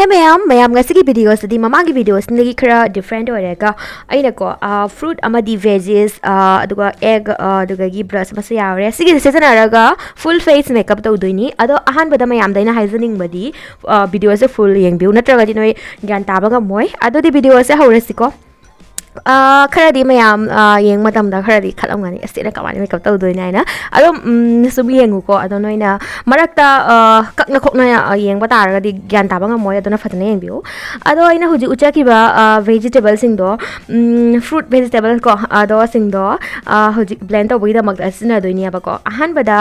Hey mayam ngasi videos di mamagi videos nagi khara different orega aina ko fruit amadi veggies aduga egg aduga gi brush masa yawre sigi sejanaraga full face makeup tawdoini ado ahan bada mayam daina haizaning badi video se full yengbiu natraga di noi gyan tabaga moi ado di video se hawresiko khara di mayam yeng matam da khara di khalam ngani asina kamani makeup tawdoini aina ado sum yengu ko ado noina marakta kakna khokna yeng bataraga di gyan tabanga moi ado na fatana yengbiu ado aina huji uchaki ba vegetable sing do fruit vegetable ko ado sing do huji blend tawbagi da makta asina doini aba ko ahan bada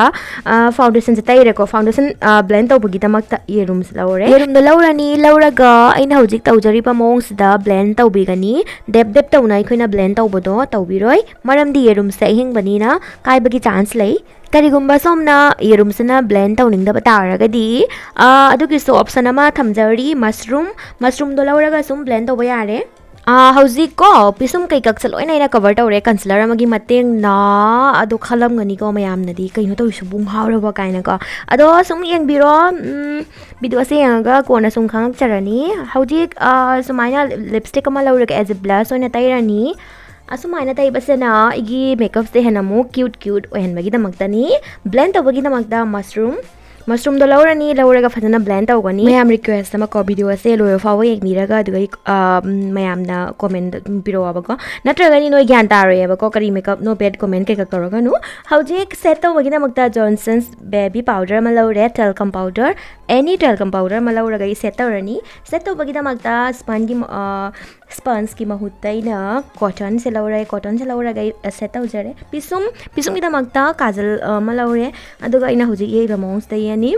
foundation se tayre ko foundation blend tawbagi da makta yerum lawre yerum do lawrani lawraga aina huji tawjari pa mong sida blend tawbigani dep tawna aikoina blend tawbodo tawbiroi maramdi yerum se hingbani na kaibagi chance lei karigumba somna yerum sana blend tawningda bataragadi adugi so option ama thamjari mushroom do lawraga sum blend tawba yare hauzik ko pisum kai kak saloi na cover tawre concealer amagi mateng na ado khalam ngani ko mayam nadi kaino taw subung hawraba kaina ko ado sum yengbiro video se yanga ko na sum khang charani hauzik sumaina lipstick ama lawraga as a blush oina tairani asumana tay basena igi makeup se henamu cute ohen bagi damakta ni blend tawbagi damakta mushroom do lawrani lawraga fadana blend tawgani mayam request ama ko video se Loibafhao yengmiraga aduga mayam na comment piro abago natragani noi gyan tare abago kari makeup no bad comment ke kakaraga nu hauzik set tawbagi damakta Johnson's baby powder ama lawre talcum powder any talcum powder ama lawraga set tawrani set tawbagi damakta sponge ki mahutaina cotton se lawraga set tawjare pisum ki damakta kajal ama lawre aduga ina hauzik ye mongs ani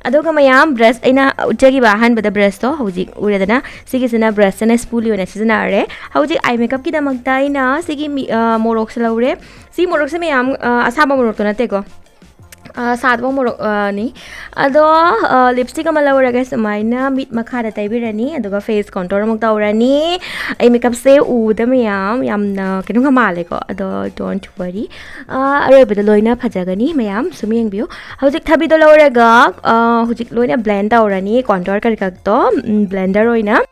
aduga mayam brush aina uchagi bahan bada brush to hauzik uredana sigi sina brush na spoolie ona sizana are hauzik eye makeup ki damakta ina sigi morok se lawre si morok se mayam asaba morok to nate ko sadwa morok ni ado lipstick ama lawraga sumaina mit makhada taibirani aduga face contour amok tawrani eye makeup se uda mayam yamna kenu male ko ado don't worry arebada loina phajagani mayam sumi yengbiu hauzik thabi do lawraga hauzik loina blend tawrani contour karikak to blender oina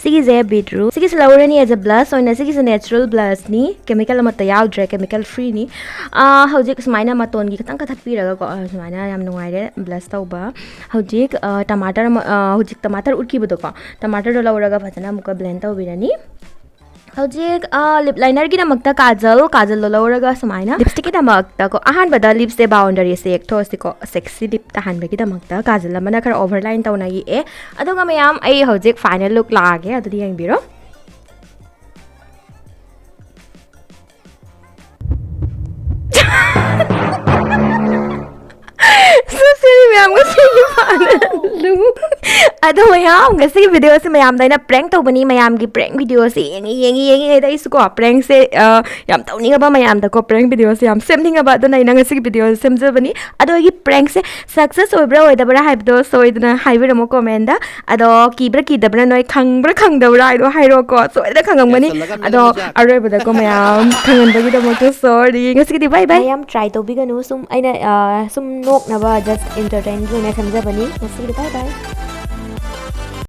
sigi ze beetroot sigi lawrani as a blush oina sigi natural blush ni chemical amata yaudre chemical free ni hauzik sumaina maton gi katang kathatpiraga ko sumaina yam nungaire blush tawba hauzik tomato urki bodo ko tomato do lawraga phajana muka blend tawbirani hauzik lip liner ki damakta kajal lo lawraga sumaina lipstick ki damakta ko ahan bada lips de boundary se ek thosi ko sexy lip tahan bagi damakta kajal lamana kar overline tawna gi aduga mayam ai hauzik final look lage adudi yengbiro ado mayam ngasi video se mayam daina prank tawbani mayam gi prank video se yengi dai su ko prank se yam tawninga ba mayam da ko prank video se yam semninga ba do naina ngasi video semjabani ado gi prank se success oibra oidabra haibdo soidna haibira mo comment da ado ki dabra noi khangdabra ido hairo ko soidna khangangmani ado aroibada ko mayam khangan bagi da mo to sorry ngasi di bye mayam try to biganu sum aina sum nok na ba just entertain ko na semjabani ngasi di bye